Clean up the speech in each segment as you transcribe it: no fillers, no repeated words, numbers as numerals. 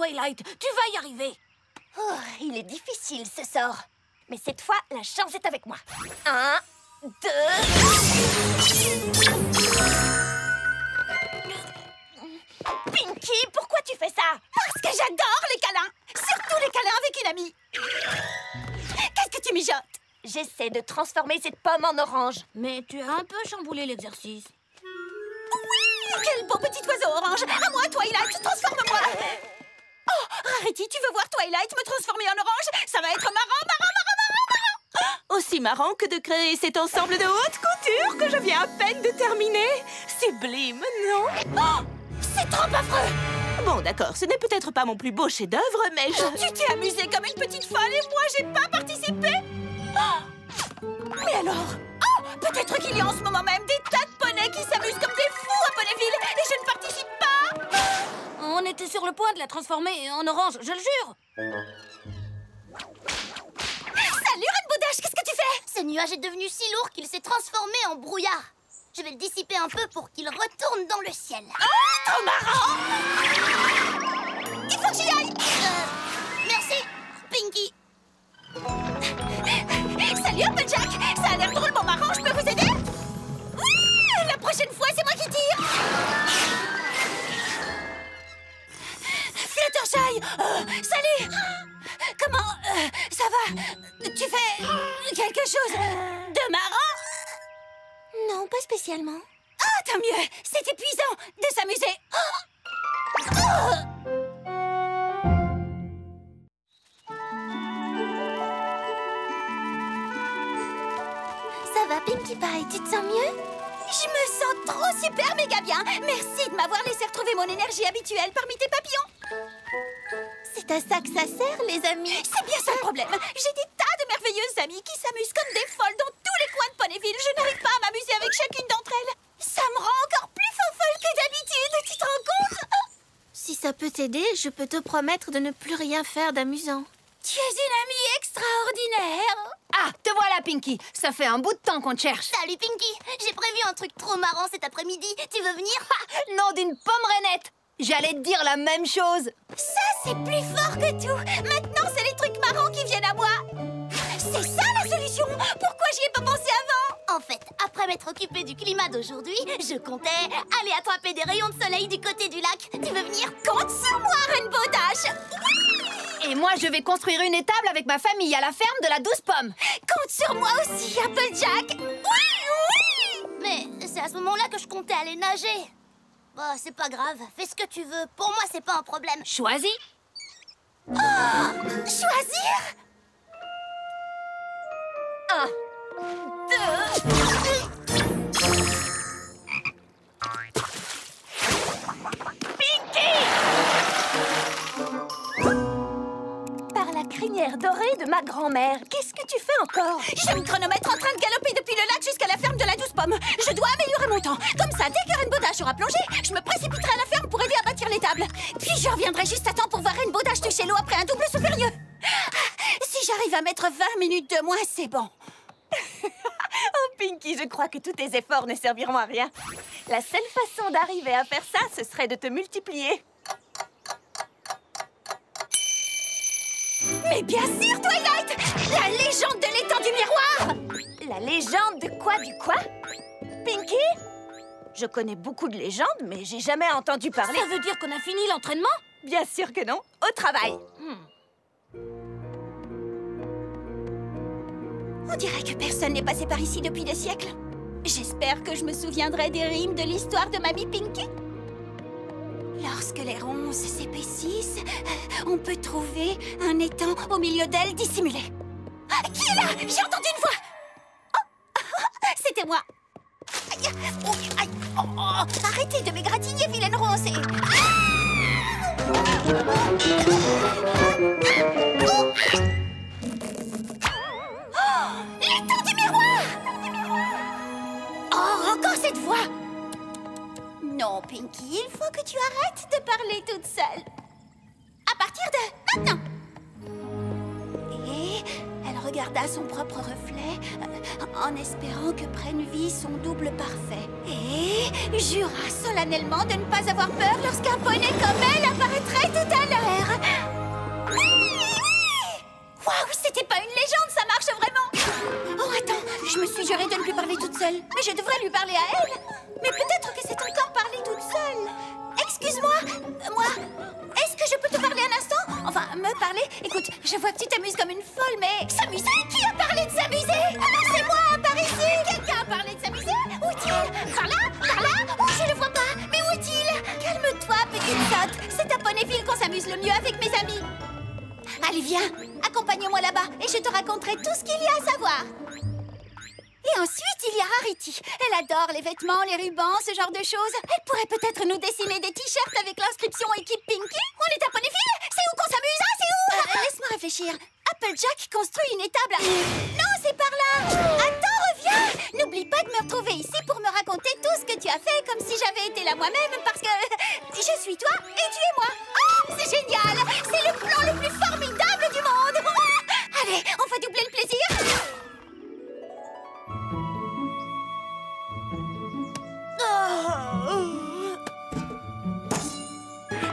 Twilight. Tu vas y arriver. Oh, il est difficile, ce sort. Mais cette fois, la chance est avec moi. 1, 2... Pinky, pourquoi tu fais ça? Parce que j'adore les câlins. Surtout les câlins avec une amie. Qu'est-ce que tu mijotes? J'essaie de transformer cette pomme en orange. Mais tu as un peu chamboulé l'exercice. Oui, quel beau petit oiseau orange. À moi, Twilight, transforme-moi. Oh, Rarity, tu veux voir Twilight me transformer en orange? Ça va être marrant. Aussi marrant que de créer cet ensemble de haute couture que je viens à peine de terminer. Sublime, non? Oh, c'est trop affreux. Bon, d'accord, ce n'est peut-être pas mon plus beau chef-d'œuvre, mais je... Tu t'es amusée comme une petite folle et moi, j'ai pas participé. Oh, mais alors? Oh, peut-être qu'il y a en ce moment même des tas de poneys qui s'amusent comme des fous à Ponyville et je ne participe pas. On était sur le point de la transformer en orange, je le jure. Salut, Rainbow Dash, qu'est-ce que tu fais? Ce nuage est devenu si lourd qu'il s'est transformé en brouillard. Je vais le dissiper un peu pour qu'il retourne dans le ciel. Oh, trop marrant! Il faut que j'y aille! Merci, Pinky. Salut, Applejack! Ça a l'air drôlement marrant, je peux vous aider? Oui! La prochaine fois, c'est moi qui tire! Fluttershy! Salut! Comment ça va? Tu fais quelque chose de marrant? Non, pas spécialement. Ah, tant mieux! C'est épuisant de s'amuser! Ça va, Pinkie Pie? Tu te sens mieux? Je me sens trop super méga bien! Merci de m'avoir laissé retrouver mon énergie habituelle parmi tes papillons! C'est à ça que ça sert, les amis. C'est bien ça le problème! J'ai des tas de merveilleuses amies qui s'amusent comme des folles dans tous les coins de Ponyville. Je n'arrive pas à m'amuser avec chacune d'entre elles. Ça me rend encore plus folle que d'habitude, tu te rends compte? Si ça peut t'aider, je peux te promettre de ne plus rien faire d'amusant. Tu es une amie extraordinaire! Ah, te voilà, Pinky. Ça fait un bout de temps qu'on te cherche. Salut, Pinky. J'ai prévu un truc trop marrant cet après-midi. Tu veux venir? Nom d'une pomme rainette. J'allais te dire la même chose. Ça, c'est plus fort que tout! Maintenant, c'est les trucs marrants qui viennent à moi! C'est ça la solution! Pourquoi j'y ai pas pensé avant? En fait, après m'être occupée du climat d'aujourd'hui, je comptais aller attraper des rayons de soleil du côté du lac. Tu veux venir? Compte sur moi, Rainbow Dash! Et moi, je vais construire une étable avec ma famille à la ferme de la Douce Pomme. Compte sur moi aussi, Applejack! Oui! Mais c'est à ce moment-là que je comptais aller nager. Bah, c'est pas grave. Fais ce que tu veux. Pour moi, c'est pas un problème. Choisis. Oh! Choisir? 1, 2... Par la crinière dorée de ma grand-mère, qu'est-ce que tu fais encore? J'ai le chronomètre en train de galoper depuis le lac jusqu'à la ferme de la Douce Pomme. Je dois améliorer mon temps. Comme ça, dès que Rainbow Dash aura plongé, je me précipiterai à la ferme pour aider à bâtir l'étable. Puis je reviendrai juste à temps pour voir Rainbow Dash toucher l'eau après un double saut furieux. Si j'arrive à mettre 20 minutes de moins, c'est bon. Oh, Pinky, je crois que tous tes efforts ne serviront à rien. La seule façon d'arriver à faire ça, ce serait de te multiplier. Mais bien sûr, Twilight! La légende de l'étang du miroir! La légende de quoi, du quoi? Pinky? Je connais beaucoup de légendes, mais j'ai jamais entendu parler. Ça veut dire qu'on a fini l'entraînement? Bien sûr que non. Au travail. On dirait que personne n'est passé par ici depuis des siècles. J'espère que je me souviendrai des rimes de l'histoire de Mamie Pinky. Lorsque les ronces s'épaississent, on peut trouver un étang au milieu d'elles dissimulé. Ah, qui est là? J'ai entendu une voix. Oh, c'était moi. Aïe, oh, aïe, oh, oh. Arrêtez de m'égratigner, vilaine ronce. L'étang du miroir! Oh, encore cette voix! Non, Pinky, il faut que tu arrêtes de parler toute seule. À partir de maintenant. Et elle regarda son propre reflet en espérant que prenne vie son double parfait. Et jura solennellement de ne pas avoir peur lorsqu'un poney comme elle apparaîtrait tout à l'heure. Waouh, c'était pas une légende, ça marche vraiment. Oh, attends, je me suis juré de ne plus parler toute seule. Mais je devrais lui parler à elle. Mais peut-être que c'est encore parler toute seule. Excuse-moi, moi, est-ce que je peux te parler un instant? Enfin, me parler? Écoute, je vois que tu t'amuses comme une folle, mais... S'amuser? Qui a parlé de s'amuser? C'est moi, par ici! Quelqu'un a parlé de s'amuser? Où est-il? Par là? Par là? Oh, je le vois pas! Mais où est-il? Calme-toi, petite sotte. C'est à Ponyville qu'on s'amuse le mieux avec mes amis. Allez, viens, accompagne-moi là-bas et je te raconterai tout ce qu'il y a à savoir. Et ensuite, il y a Rarity. Elle adore les vêtements, les rubans, ce genre de choses. Elle pourrait peut-être nous dessiner des t-shirts avec l'inscription équipe Pinky. On est à Ponyville? C'est où qu'on s'amuse? Ah, c'est où? Laisse-moi réfléchir. Applejack construit une étable. Non, c'est par là. Attends, reviens. N'oublie pas de me retrouver ici pour me raconter tout ce que tu as fait, comme si j'avais été là moi-même, parce que je suis toi et tu es moi. Oh, c'est génial. C'est le plan le plus formidable du monde. Allez, on va doubler le plaisir.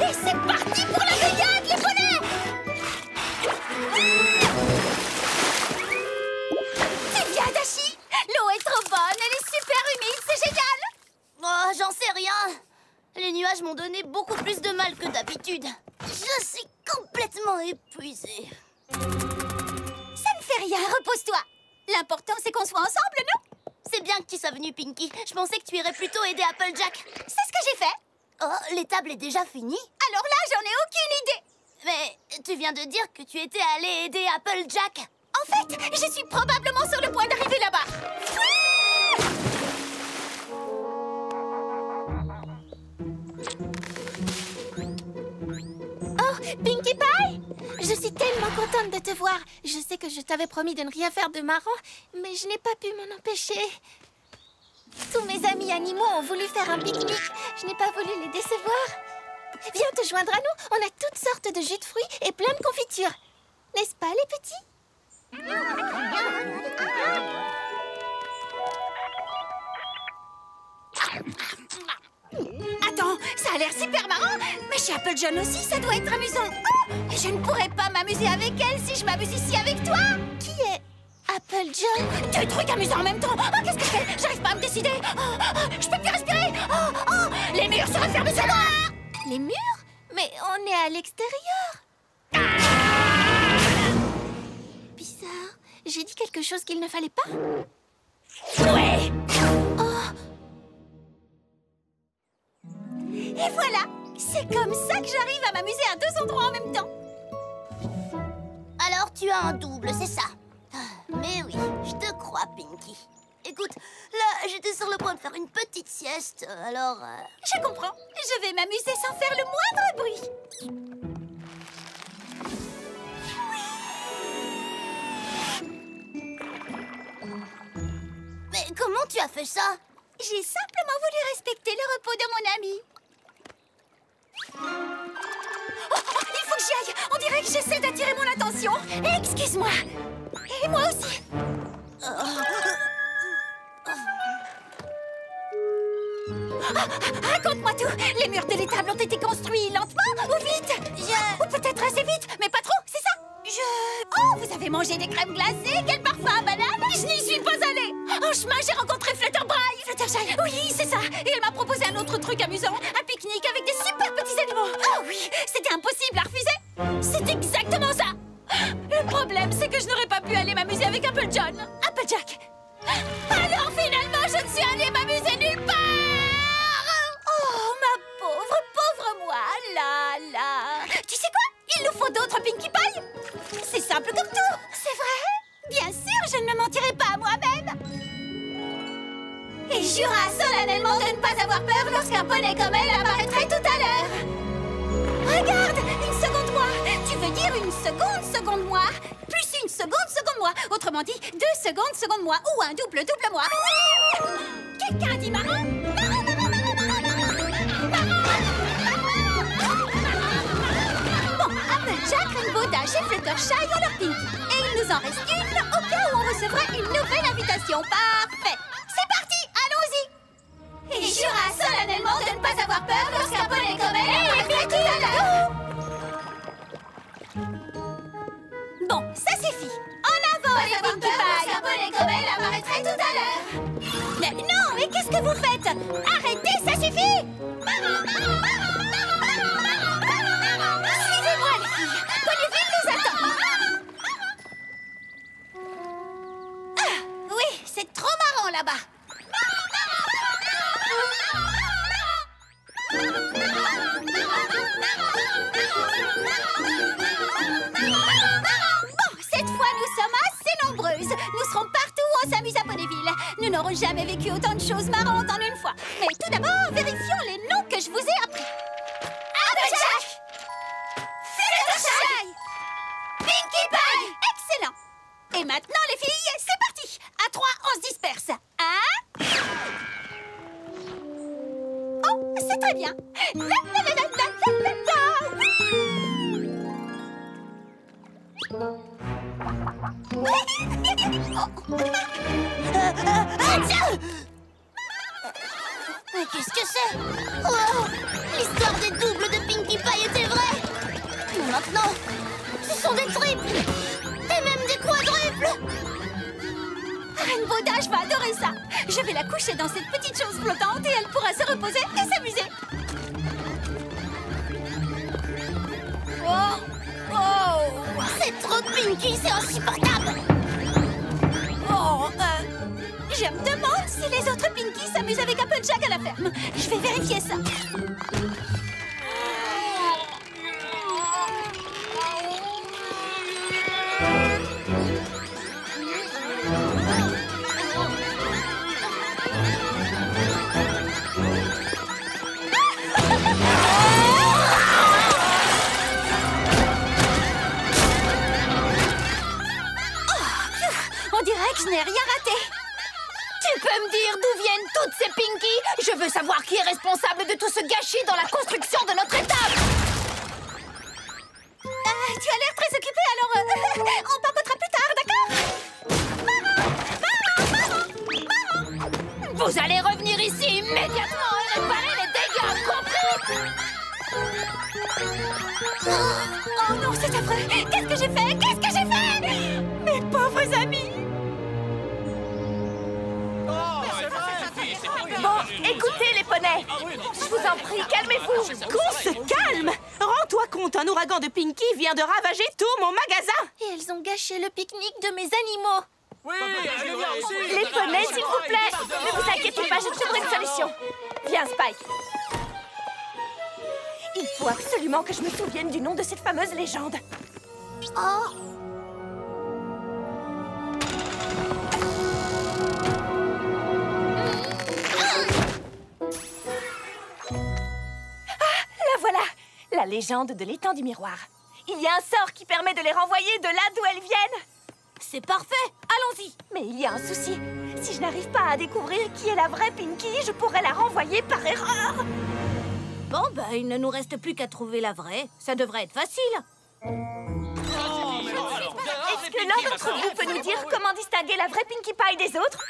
Et c'est parti pour la baignade, les poneys! C'est bien, Dashi! L'eau est trop bonne, elle est super humide, c'est génial! Oh, j'en sais rien. Les nuages m'ont donné beaucoup plus de mal que d'habitude. Je suis complètement épuisée. Ça ne fait rien, repose-toi. L'important, c'est qu'on soit ensemble, non? C'est bien que tu sois venue, Pinky. Je pensais que tu irais plutôt aider Applejack. C'est ce que j'ai fait. Oh, l'étable est déjà finie? Alors là, j'en ai aucune idée. Mais tu viens de dire que tu étais allée aider Applejack. En fait, je suis probablement sur le point d'arriver là-bas. Oh, Pinkie Pie! Je suis tellement contente de te voir. Je sais que je t'avais promis de ne rien faire de marrant, mais je n'ai pas pu m'en empêcher. Tous mes amis animaux ont voulu faire un pique-nique. Je n'ai pas voulu les décevoir. Viens te joindre à nous. On a toutes sortes de jus de fruits et plein de confitures. N'est-ce pas, les petits? Attends, ça a l'air super marrant. Mais chez Apple John aussi, ça doit être amusant. Oh, je ne pourrais pas m'amuser avec elle si je m'amuse ici avec toi. Qui est Apple John? Deux trucs amusants en même temps. Oh, qu'est-ce que je fais? J'arrive pas à me décider. Je peux plus respirer. Les murs se referment sur moi. Les murs? Mais on est à l'extérieur. Bizarre. J'ai dit quelque chose qu'il ne fallait pas? Ouais. Et voilà. C'est comme ça que j'arrive à m'amuser à deux endroits en même temps. Alors tu as un double, c'est ça? Mais oui, je te crois, Pinky. Écoute, là, j'étais sur le point de faire une petite sieste, alors... Je comprends. Je vais m'amuser sans faire le moindre bruit. Mais comment tu as fait ça? J'ai simplement voulu respecter le repos de mon ami. Il faut que j'y aille. On dirait que j'essaie d'attirer mon attention. Excuse-moi. Et moi aussi. Raconte-moi tout. Les murs de l'étable ont été construits lentement ou vite? Ou peut-être assez vite, mais pas trop, c'est ça? Oh, vous avez mangé des crèmes glacées? Quel parfum à banane! Je n'y suis pas allée. En chemin, j'ai rencontré Fluttershy. Fluttershy, oui, c'est ça. Et elle m'a proposé un autre truc amusant. Un pique-nique avec des super petits animaux. Oh oui, c'était impossible à refuser. C'est exactement ça. Le problème, c'est que je n'aurais pas pu aller m'amuser avec Apple John. Applejack. Alors finalement, je ne suis allée m'amuser nulle part. Oh, ma pauvre moi. Là. Tu sais quoi? Il nous faut d'autres Pinkie Pie. C'est simple comme tout. C'est vrai? Bien sûr, je ne me mentirai pas à moi-même. Et jura solennellement de ne pas avoir peur lorsqu'un poney comme elle apparaîtrait tout à l'heure. Regarde, une seconde moi. Tu veux dire une seconde moi plus une seconde moi. Autrement dit, 2 secondes moi ou un double moi. Quelqu'un dit marin? Bon, Applejack Rainbow Dash et Fluttershy ont leur Pinky. Et il nous en reste une au cas où on recevrait une nouvelle invitation. Parfait. C'est parti, allons-y. Et jura solennellement de ne pas avoir peur lorsqu'un poney comme elle est tout à l'heure. Bon, ça suffit. En avant, les Pinkie Pie. Lorsqu'un poney comme elle apparaîtrait tout à l'heure. Mais non, mais qu'est-ce que vous faites? Arrêtez, ça suffit. Suivez-moi, les filles. Ponyville nous attend. Ah, oui, c'est trop marrant là-bas. Bon, cette fois, nous sommes assez nombreuses. Nous serons partout où on s'amuse à Ponyville. Nous n'aurons jamais vécu autant de choses marrantes en une fois. Mais tout d'abord, vérifions les noms que je vous ai appris. Applejack, Fluttershy, Pinkie Pie. Excellent. Et maintenant, les filles, c'est parti. À 3, on se disperse. 1. Oh, c'est très bien. La, la, la, la, la, la, la, oui. Mais qu'est-ce que c'est? Oh, l'histoire des doubles de Pinkie Pie était vraie. Mais maintenant, ce sont des triples. Et même des quadruples. Rainbow Dash va adorer ça. Je vais la coucher dans cette petite chose flottante et elle pourra se reposer et s'amuser. Oh, oh, C'est trop de Pinkie, c'est insupportable. oh, je me demande si les autres Pinky s'amusent avec Applejack à la ferme. Je vais vérifier ça. On dirait que je n'ai rien raté. Tu peux me dire d'où viennent toutes ces Pinky? Je veux savoir qui est responsable de tout ce gâchis dans la construction de notre étable. Tu as l'air très occupé, alors on papotera plus tard, d'accord? Vous allez revenir ici immédiatement et réparer les dégâts, compris? Oh non, c'est affreux. Qu'est-ce que j'ai fait? Qu'est-ce que j'ai fait? Mes pauvres amis. Bon, écoutez les poneys. Je vous en prie, calmez-vous. Qu'on se calme. Rends-toi compte, un ouragan de Pinky vient de ravager tout mon magasin. Et elles ont gâché le pique-nique de mes animaux. Les poneys, s'il vous plaît. Ne vous inquiétez pas, je trouverai une solution. Viens, Spike. Il faut absolument que je me souvienne du nom de cette fameuse légende. Oh. La voilà, la légende de l'étang du miroir. Il y a un sort qui permet de les renvoyer de là d'où elles viennent. C'est parfait. Allons-y. Mais il y a un souci. Si je n'arrive pas à découvrir qui est la vraie Pinky, je pourrais la renvoyer par erreur. Bon, bah, il ne nous reste plus qu'à trouver la vraie. Ça devrait être facile. Est-ce que l'un d'entre vous peut nous dire comment distinguer la vraie Pinkie Pie des autres?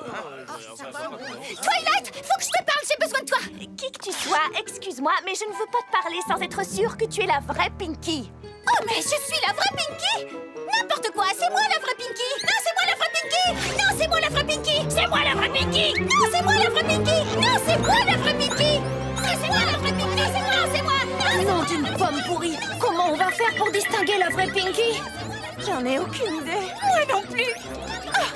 Twilight, faut que je te parle, j'ai besoin de toi. Qui que tu sois, excuse-moi, mais je ne veux pas te parler sans être sûre que tu es la vraie Pinky. Oh, mais je suis la vraie Pinky. N'importe quoi, c'est moi la vraie Pinky. Non, c'est moi la vraie Pinky. Non, c'est moi la vraie Pinky. C'est moi la vraie Pinky. Non, c'est moi la vraie Pinky. Non, c'est moi la vraie Pinky. C'est moi la vraie Pinky. C'est moi, c'est moi. Nom d'une pomme pourrie. Comment on va faire pour distinguer la vraie Pinky? J'en ai aucune idée. Moi non plus. Oh,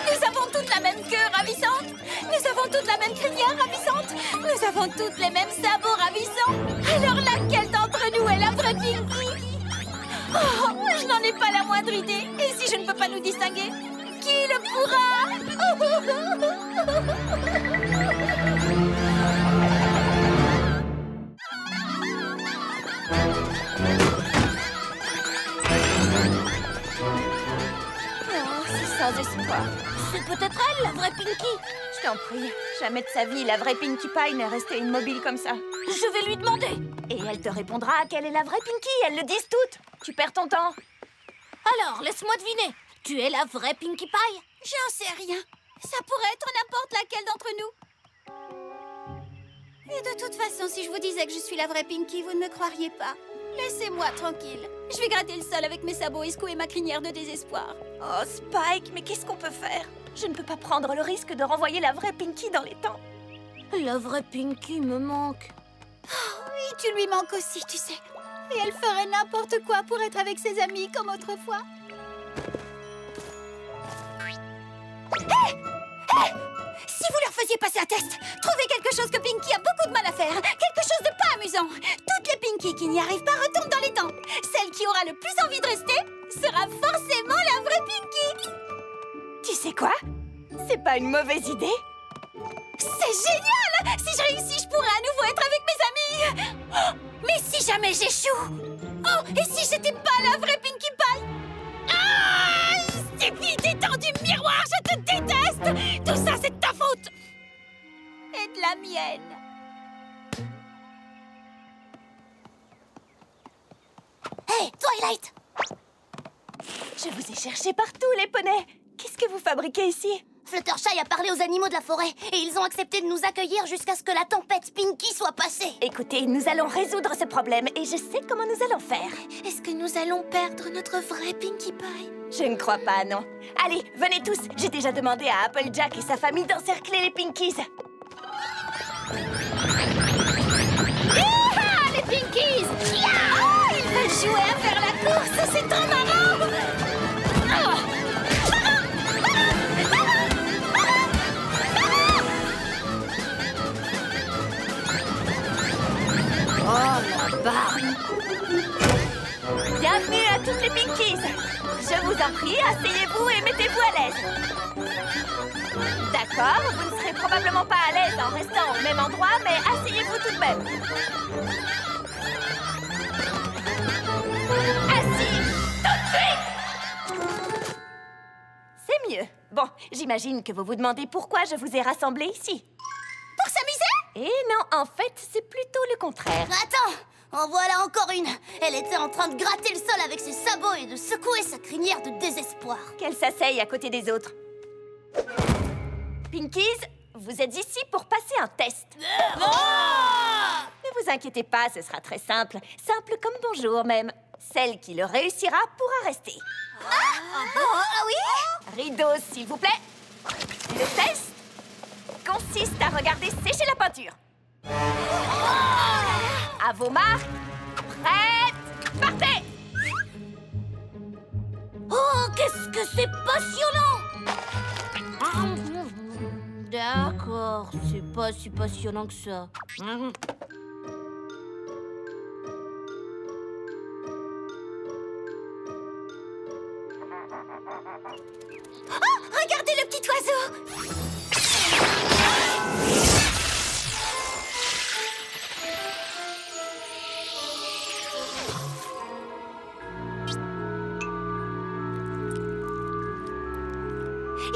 nous avons toutes la même queue ravissante. Nous avons toutes la même crinière ravissante. Nous avons toutes les mêmes sabots ravissants. Alors laquelle d'entre nous est la vraie Pinky? Oh, je n'en ai pas la moindre idée. Et si je ne peux pas nous distinguer, qui le pourra? C'est sans désespoir. C'est peut-être elle, la vraie Pinkie. Je t'en prie, jamais de sa vie, la vraie Pinkie Pie n'est restée immobile comme ça. Je vais lui demander. Et elle te répondra qu'elle est la vraie Pinkie, elles le disent toutes. Tu perds ton temps. Alors, laisse-moi deviner. Tu es la vraie Pinkie Pie? J'en sais rien. Ça pourrait être n'importe laquelle d'entre nous. Et de toute façon, si je vous disais que je suis la vraie Pinkie, vous ne me croiriez pas. Laissez-moi tranquille. Je vais gratter le sol avec mes sabots et secouer ma crinière de désespoir. Oh, Spike, mais qu'est-ce qu'on peut faire? Je ne peux pas prendre le risque de renvoyer la vraie Pinkie dans les temps. La vraie Pinkie me manque. Oui, tu lui manques aussi, tu sais. Et elle ferait n'importe quoi pour être avec ses amis comme autrefois. Hé! Si vous leur faisiez passer un test, trouvez quelque chose que Pinkie a beaucoup de mal à faire, quelque chose de pas amusant. Toutes les Pinkies qui n'y arrivent pas retombent dans les temps. Celle qui aura le plus envie de rester sera forcément la vraie Pinkie. Tu sais quoi? C'est pas une mauvaise idée. C'est génial! Si je réussis, je pourrai à nouveau être avec mes amis. Oh, mais si jamais j'échoue? Oh, et si j'étais pas la vraie Pinkie Pie? Ah! Stupide étendue miroir, je te déteste! Tout ça, c'est de ta faute! Et de la mienne. Hé, Twilight! Je vous ai cherché partout, les poneys. Qu'est-ce que vous fabriquez ici? Fluttershy a parlé aux animaux de la forêt et ils ont accepté de nous accueillir jusqu'à ce que la tempête Pinkie soit passée. Écoutez, nous allons résoudre ce problème et je sais comment nous allons faire. Est-ce que nous allons perdre notre vraie Pinkie Pie? Je ne crois pas, non. Allez, venez tous. J'ai déjà demandé à Applejack et sa famille d'encercler les Pinkies. Ah, les Pinkies! Oh, ils veulent jouer à faire la course, c'est trop marrant! Oh, la barre! Bienvenue à toutes les Pinkies. Je vous en prie, asseyez-vous et mettez-vous à l'aise. D'accord, vous ne serez probablement pas à l'aise en restant au même endroit, mais asseyez-vous tout de même. Assis, tout de suite! C'est mieux. Bon, j'imagine que vous vous demandez pourquoi je vous ai rassemblés ici. Pour s'amuser? Et non, en fait, c'est plutôt le contraire. Attends, en voilà encore une. Elle était en train de gratter le sol avec ses sabots et de secouer sa crinière de désespoir. Qu'elle s'asseye à côté des autres. Pinkies, vous êtes ici pour passer un test. Ne vous inquiétez pas, ce sera très simple. Simple comme bonjour même. Celle qui le réussira pourra rester. Ah oui? Rideau, s'il vous plaît. Le test consiste à regarder sécher la peinture. À vos marques. Prête, partez! Oh, qu'est-ce que c'est passionnant! D'accord, c'est pas si passionnant que ça. Oh, regardez le petit oiseau!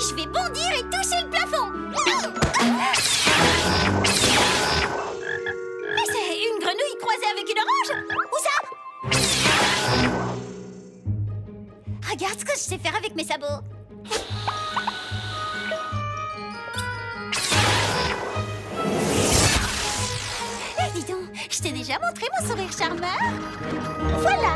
Je vais bondir et toucher le plafond. Mais c'est une grenouille croisée avec une orange. Où ça? Regarde ce que je sais faire avec mes sabots. Eh, dis donc, je t'ai déjà montré mon sourire charmeur. Voilà.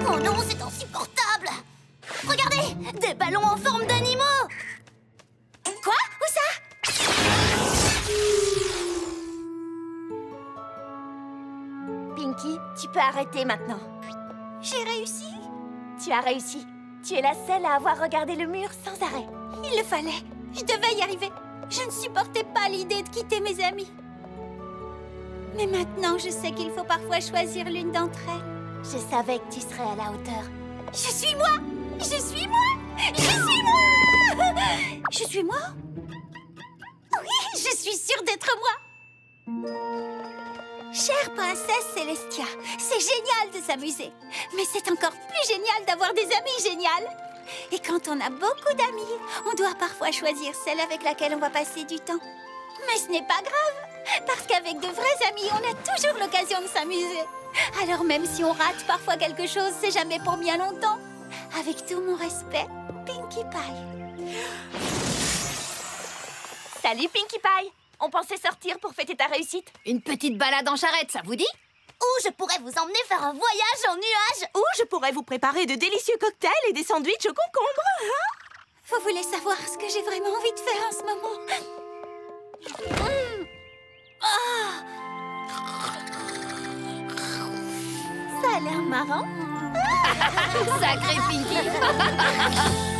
Oh non, c'est insupportable! Regardez, des ballons en forme d'animaux! Quoi? Où ça? Pinkie, tu peux arrêter maintenant. J'ai réussi? Tu as réussi. Tu es la seule à avoir regardé le mur sans arrêt. Il le fallait. Je devais y arriver. Je ne supportais pas l'idée de quitter mes amis. Mais maintenant, je sais qu'il faut parfois choisir l'une d'entre elles. Je savais que tu serais à la hauteur. Je suis moi! Je suis moi! Je suis moi! Je suis moi? Oui, je suis sûre d'être moi! Chère princesse Célestia, c'est génial de s'amuser. Mais c'est encore plus génial d'avoir des amis géniaux. Et quand on a beaucoup d'amis, on doit parfois choisir celle avec laquelle on va passer du temps. Mais ce n'est pas grave, parce qu'avec de vrais amis, on a toujours l'occasion de s'amuser. Alors même si on rate parfois quelque chose, c'est jamais pour bien longtemps. Avec tout mon respect, Pinkie Pie. Salut, Pinkie Pie. On pensait sortir pour fêter ta réussite. Une petite balade en charrette, ça vous dit? Ou je pourrais vous emmener faire un voyage en nuage. Ou je pourrais vous préparer de délicieux cocktails et des sandwichs au concombre. Vous voulez savoir ce que j'ai vraiment envie de faire en ce moment? Ça a l'air marrant. Sacré Pinky.